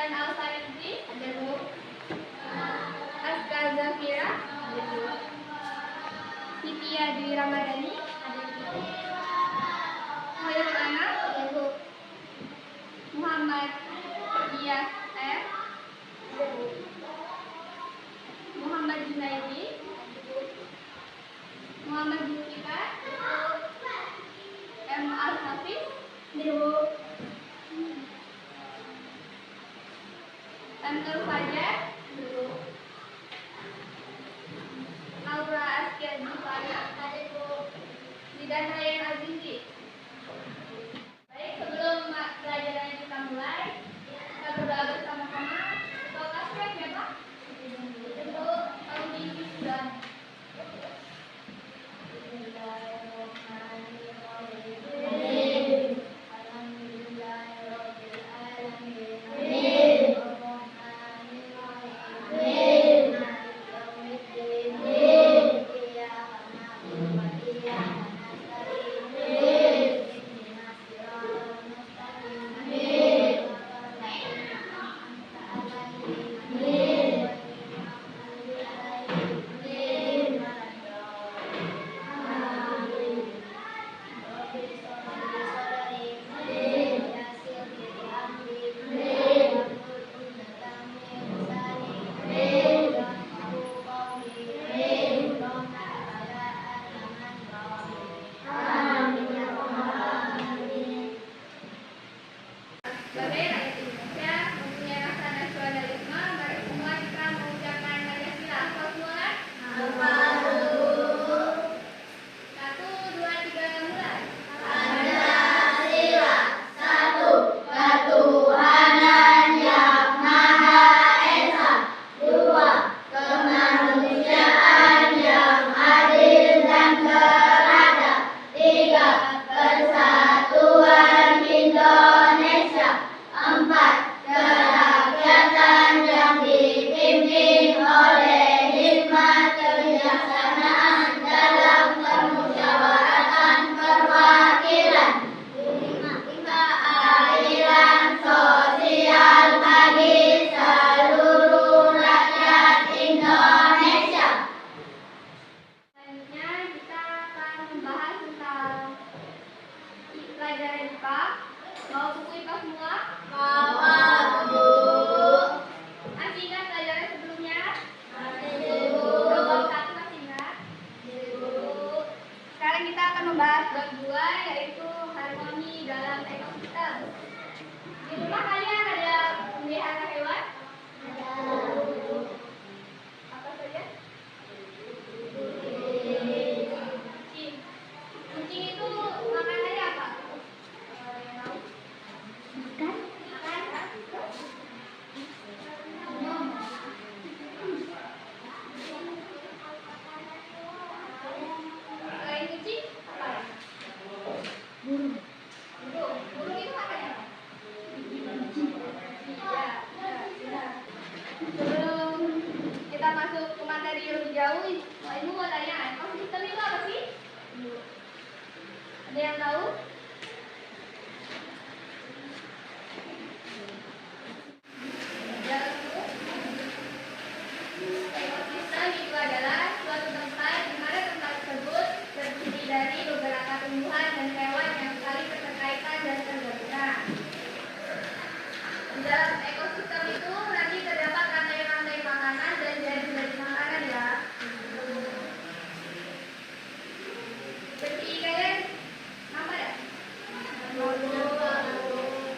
Ramadan Al-Faridi, ada Bu. Aska Zafira, ada Bu. Siti Dwi Ramadhani, ada Bu. Khairul Anam, ada Bu. Muhammad Iyas R, ada Bu. Muhammad Junaidi, ada Bu. Muhammad Zulkifar, M. Al-Hafiz, ada Bu. Nur Fajar, Laura Askia Dufana, ada Bu. Zidan Ryan Azizi. Baik, sebelum pelajarannya kita mulai, kita berdoa bersama-sama. Ketua kelas ya Pak? Ibu Audi Sudan. Membahas bab 2, yaitu harmoni dalam ekosistem. Di rumah kalian ada pelihara hewan? Ada. Apa saja? Kucing. Kucing itu makanannya apa? Makan. Selain kucing? Burung itu makannya apa? Sebelum kita masuk ke materi lebih jauh, Ibu mau tanya, ekosistem itu apa sih? Ada yang tahu? Ekosistem itu adalah suatu tempat di mana tempat tersebut terdiri dari beberapa tumbuhan dan hewan yang saling berkaitan dan tergabung. Di dalam ekosistem itu nanti terdapat rantai-rantai makanan dan jaring-jaring makanan ya. Seperti kalian apa ya?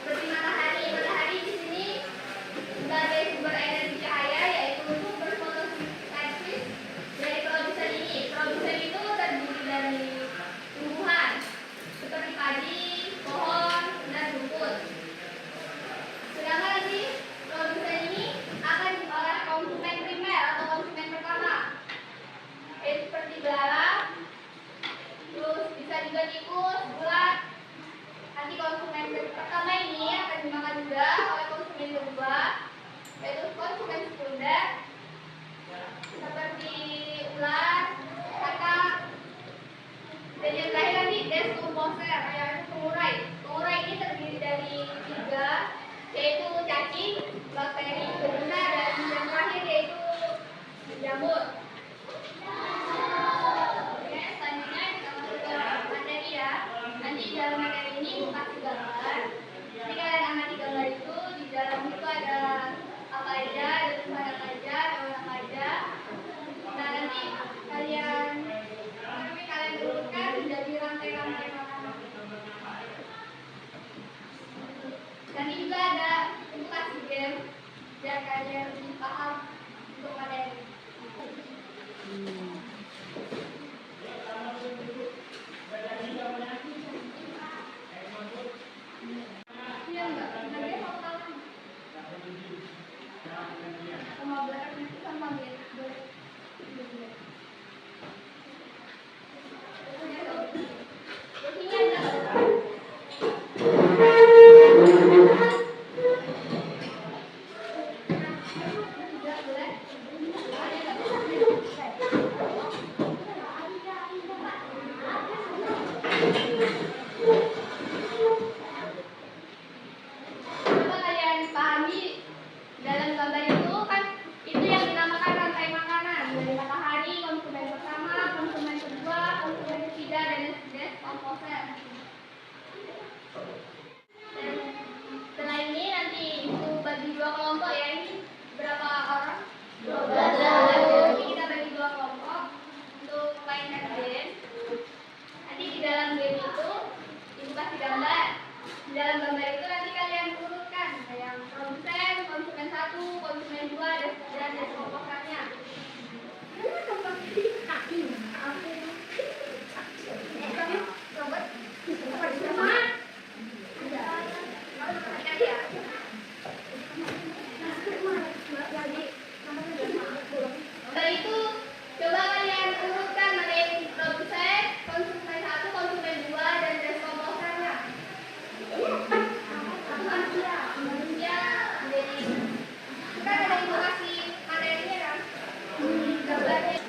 Seperti matahari di sini sebagai sumber energi cahaya, yaitu untuk berfotosintesis dari produsen ini. Produsen itu terdiri dari tumbuhan seperti padi, pohon, dan rumput. Sedangkan nanti produsen ini akan diolah konsumen primer atau konsumen pertama, yaitu seperti belalang, terus bisa juga tikus, ulat. Nanti konsumen pertama ini akan dimakan juga oleh konsumen kedua, yaitu konsumen sekunder, seperti ulat, kakak, dan yang terakhir nanti deskomposer, yaitu pengurai. Pengurai ini terdiri dari 3, yaitu cacing, biar kalian lebih paham untuk materi. Iya enggak, dia mau tahu sama barang sama mirip. Coba kalian pahami dalam gambar itu kan itu yang dinamakan rantai makanan dari matahari, konsumen pertama, konsumen kedua, konsumen ketiga dan deskomposer. Dan setelah ini nanti itu bagi dua kelompok ya, ini berapa orang? 12. Jadi kita bagi dua kelompok untuk mainkan game. Nanti di dalam game itu kasih gambar. Di dalam gambar itu nanti kalian urutkan yang produsen, konsumen 1, konsumen 2 dan deskomposernya. Setelah itu coba kalian urutkan mana yang produsen, konsumen 1, konsumen 2 dan deskomposernya. Ya, jadi kan ada yang mau kasih materinya kan? Gambarnya.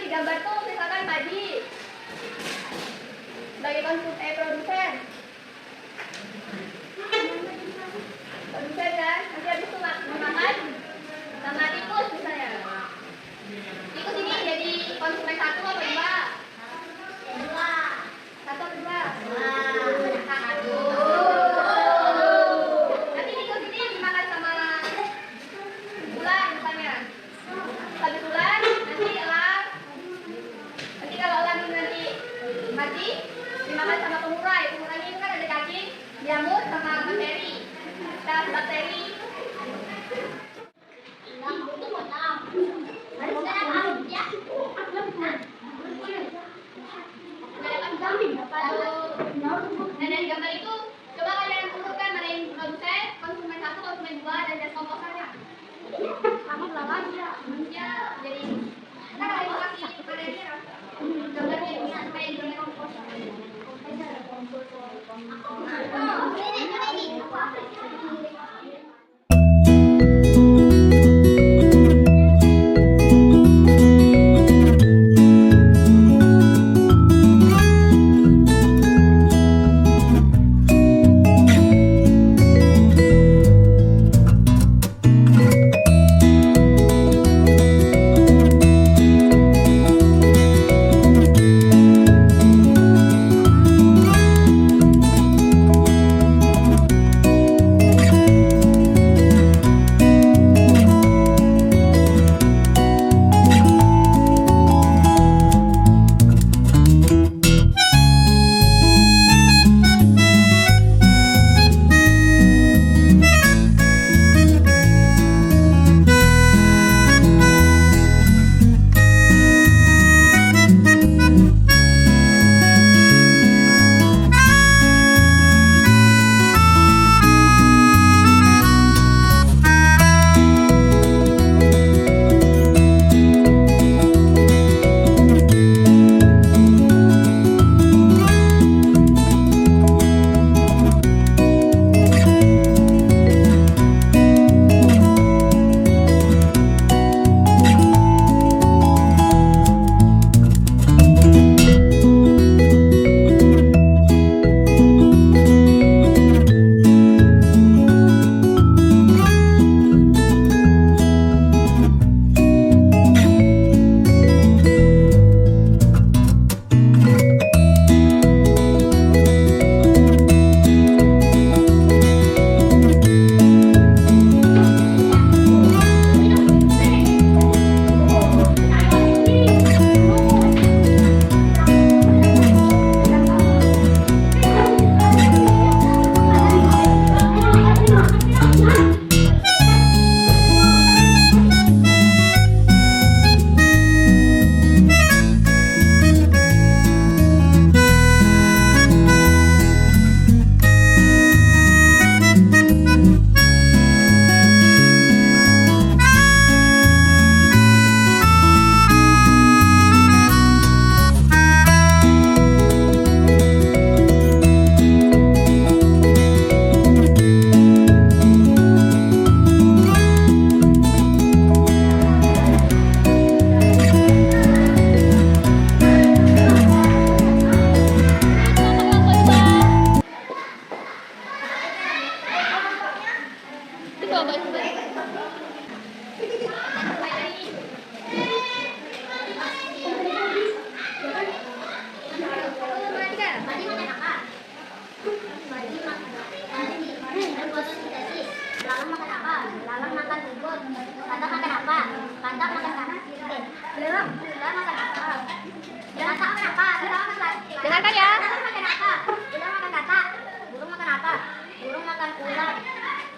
Gambar tuh misalkan tadi sebagai produsen kan, nanti habis itu makan sama tikus misalnya. Tikus ini jadi konsumen 1 atau 2? 1 atau 2? 1. Nanti tikus ini dimakan sama ular misalnya. Habis ular nanti elang. Nanti kalau elang ini nanti mati dimakan sama pengurai. Pengurai ini kan ada cacing, jamur sama bakteri. Bakteri. Dan dari gambar itu coba kalian urutkan mana yang produsen, konsumen 1, konsumen 2 dan deskomposernya. Ya, jadi kita kalian kasih materinya gambarnya sampai yang deskomposer.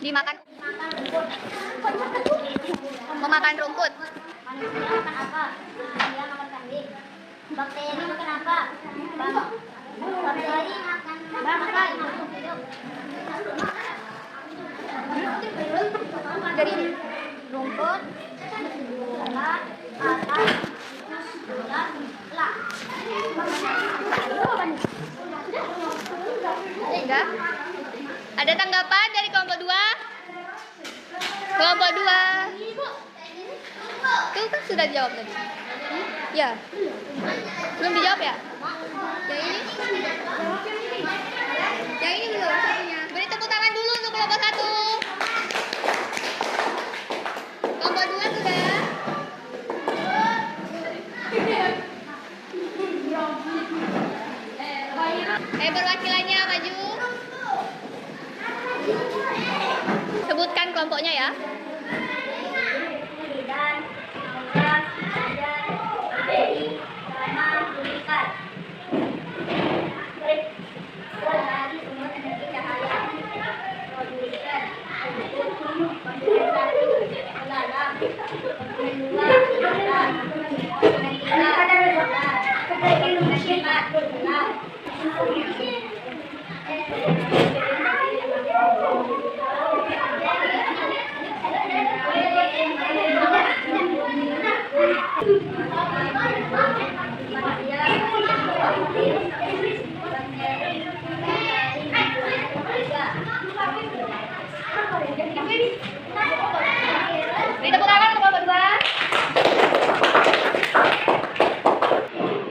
Dimakan. Memakan rumput. Manusia makan apa? Manusia makan kambing. Bakteri makan apa? Bakteri makan makhluk hidup. Dari ini. Rumput, bola, atas, bola, lah. Enggak. Ada tanggapan dari kelompok 2? Kelompok 2. Tuh kan sudah dijawab tadi. Ya. Belum dijawab ya? Yang ini? Yang ini belum satunya. Beri tepuk tangan dulu untuk kelompok 1. Kelompok 2 sudah. Perwakilannya maju. Sebutkan kelompoknya ya. Beri tepuk tangan untuk kelompok 2.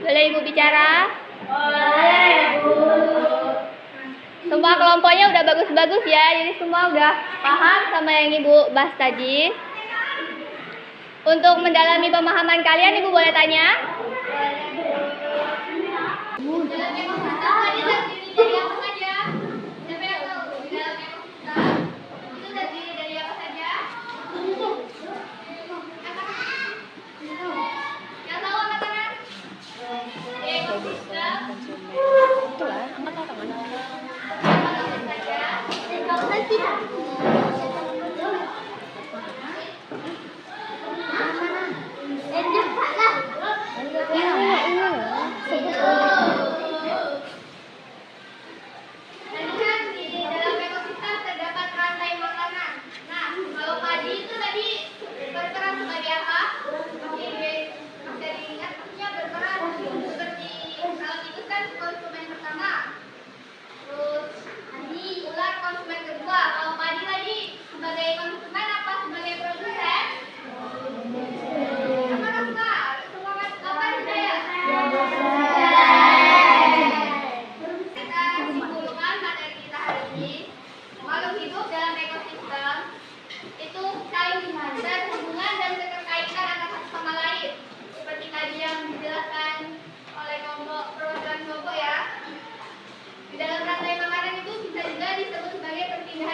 Boleh Ibu bicara? Boleh, Bu. Semua kelompoknya udah bagus-bagus ya, jadi semua udah paham sama yang Ibu bahas tadi. Untuk mendalami pemahaman kalian, Ibu boleh tanya?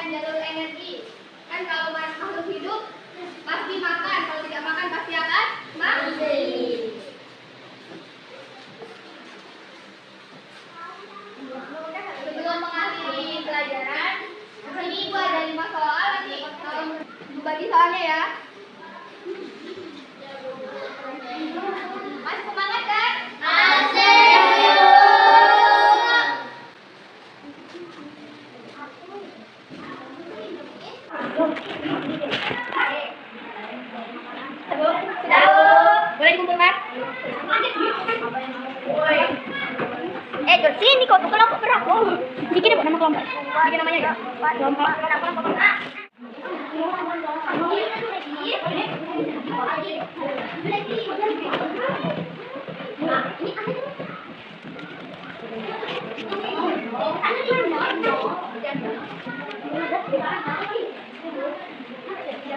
Jalur energi kan, kalau makhluk hidup pasti makan, kalau tidak makan pasti akan mati. Sebelum mengakhiri pelajaran, ini Ibu ada 5 soal, nanti bagi soalnya ya. Masih semangat kan? Masih. Boleh dikumpulkan? Sini kok kelompok berapa? Bikin apa nama kelompok? Bikin namanya ya? Kelompok.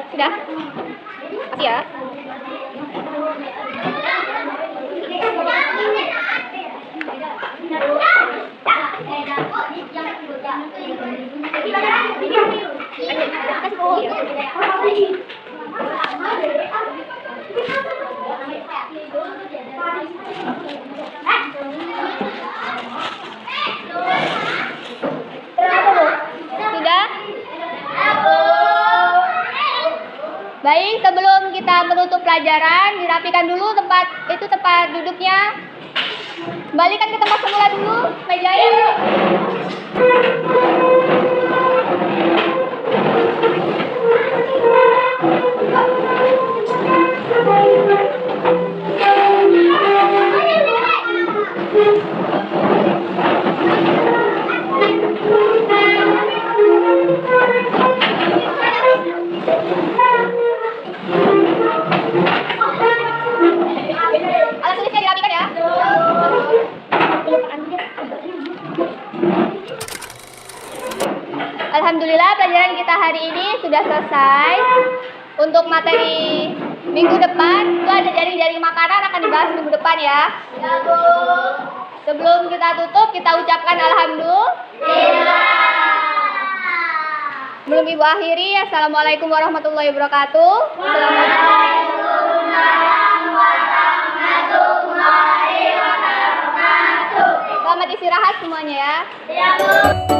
Sudah? Masih ya? Sudah? Baik, sebelum kita menutup pelajaran, dirapikan dulu tempat duduknya. Kembalikan ke tempat semula dulu, mejanya. Alat tulisnya dirapikan ya. Alhamdulillah pelajaran kita hari ini sudah selesai. Untuk materi minggu depan itu ada jaring-jaring makanan akan dibahas minggu depan ya. Ya Bu. Sebelum kita tutup kita ucapkan alhamdulillah. Belum Ibu akhiri. Assalamualaikum warahmatullahi wabarakatuh. Selamat istirahat semuanya ya. Ya Bu.